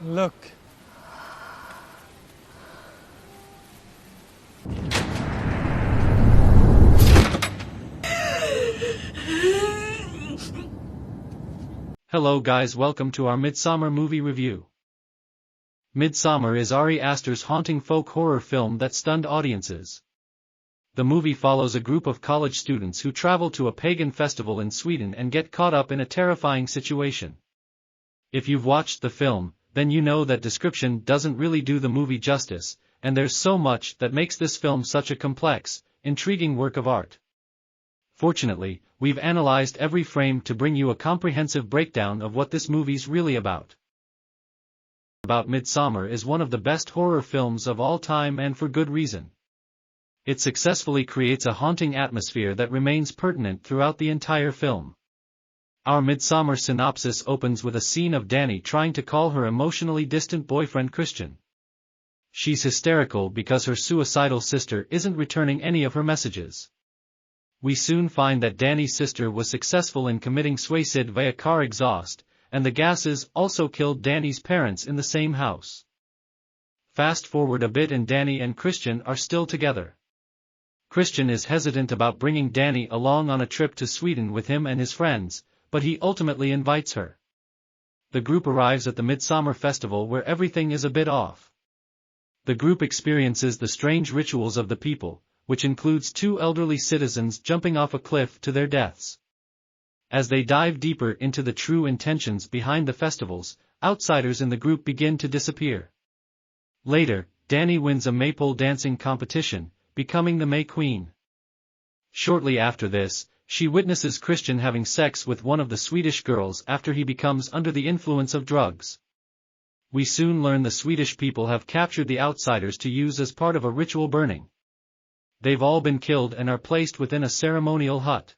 Look. Hello guys, welcome to our Midsommar movie review. Midsommar is Ari Aster's haunting folk horror film that stunned audiences. The movie follows a group of college students who travel to a pagan festival in Sweden and get caught up in a terrifying situation. If you've watched the film, then you know that description doesn't really do the movie justice, and there's so much that makes this film such a complex, intriguing work of art. Fortunately, we've analyzed every frame to bring you a comprehensive breakdown of what this movie's really about. Midsommar is one of the best horror films of all time, and for good reason. It successfully creates a haunting atmosphere that remains pertinent throughout the entire film. Our Midsommar synopsis opens with a scene of Dani trying to call her emotionally distant boyfriend Christian. She's hysterical because her suicidal sister isn't returning any of her messages. We soon find that Dani's sister was successful in committing suicide via car exhaust, and the gases also killed Dani's parents in the same house. Fast forward a bit and Dani and Christian are still together. Christian is hesitant about bringing Dani along on a trip to Sweden with him and his friends, but he ultimately invites her. The group arrives at the Midsommar festival where everything is a bit off. The group experiences the strange rituals of the people, which includes two elderly citizens jumping off a cliff to their deaths. As they dive deeper into the true intentions behind the festivals, outsiders in the group begin to disappear. Later, Dani wins a maypole dancing competition, becoming the May Queen. Shortly after this, she witnesses Christian having sex with one of the Swedish girls after he becomes under the influence of drugs. We soon learn the Swedish people have captured the outsiders to use as part of a ritual burning. They've all been killed and are placed within a ceremonial hut.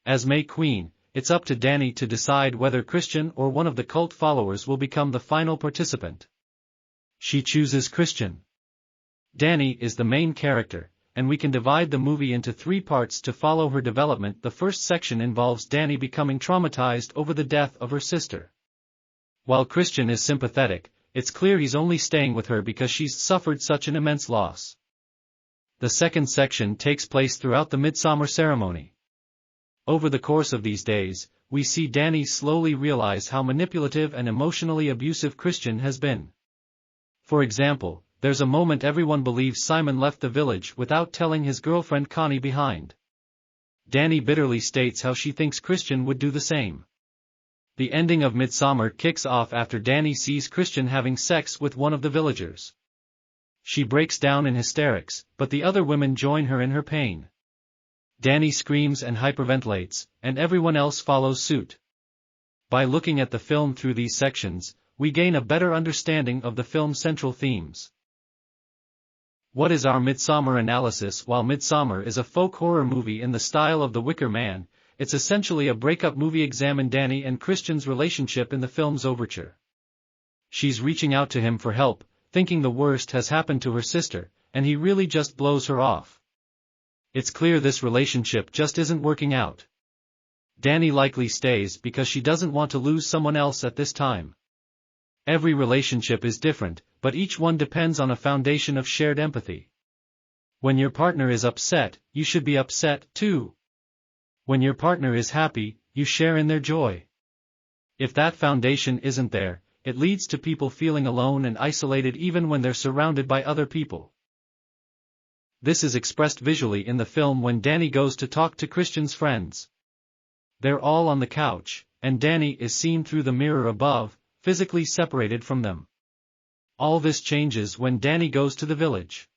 As May Queen, it's up to Dani to decide whether Christian or one of the cult followers will become the final participant. She chooses Christian. Dani is the main character, and we can divide the movie into 3 parts to follow her development. The first section involves Dani becoming traumatized over the death of her sister. While Christian is sympathetic, it's clear he's only staying with her because she's suffered such an immense loss. The second section takes place throughout the Midsommar ceremony. Over the course of these days, we see Dani slowly realize how manipulative and emotionally abusive Christian has been. For example, there's a moment everyone believes Simon left the village without telling his girlfriend Connie behind. Dani bitterly states how she thinks Christian would do the same. The ending of Midsommar kicks off after Dani sees Christian having sex with one of the villagers. She breaks down in hysterics, but the other women join her in her pain. Dani screams and hyperventilates, and everyone else follows suit. By looking at the film through these sections, we gain a better understanding of the film's central themes. What is our Midsommar analysis? While Midsommar is a folk horror movie in the style of The Wicker Man, it's essentially a breakup movie. Examine Dani and Christian's relationship in the film's overture. She's reaching out to him for help, thinking the worst has happened to her sister, and he really just blows her off. It's clear this relationship just isn't working out. Dani likely stays because she doesn't want to lose someone else at this time. Every relationship is different, but each one depends on a foundation of shared empathy. When your partner is upset, you should be upset, too. When your partner is happy, you share in their joy. If that foundation isn't there, it leads to people feeling alone and isolated even when they're surrounded by other people. This is expressed visually in the film when Dani goes to talk to Christian's friends. They're all on the couch, and Dani is seen through the mirror above, physically separated from them. All this changes when Dani goes to the village.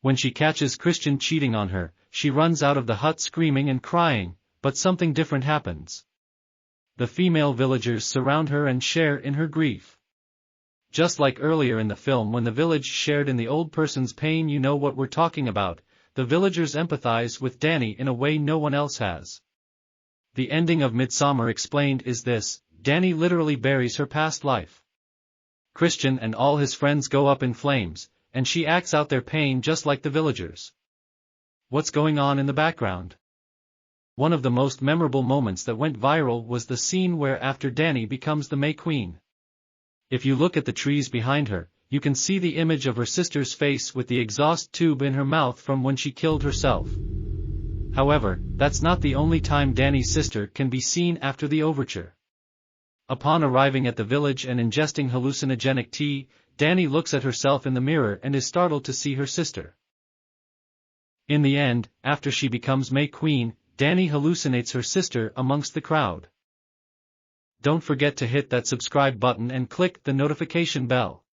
When she catches Christian cheating on her, she runs out of the hut screaming and crying, but something different happens. The female villagers surround her and share in her grief. Just like earlier in the film when the village shared in the old person's pain, you know what we're talking about, the villagers empathize with Dani in a way no one else has. The ending of Midsommar explained is this: Dani literally buries her past life. Christian and all his friends go up in flames, and she acts out their pain just like the villagers. What's going on in the background? One of the most memorable moments that went viral was the scene where after Dani becomes the May Queen. If you look at the trees behind her, you can see the image of her sister's face with the exhaust tube in her mouth from when she killed herself. However, that's not the only time Danny's sister can be seen after the overture. Upon arriving at the village and ingesting hallucinogenic tea, Danny looks at herself in the mirror and is startled to see her sister. In the end, after she becomes May Queen, Danny hallucinates her sister amongst the crowd. Don't forget to hit that subscribe button and click the notification bell.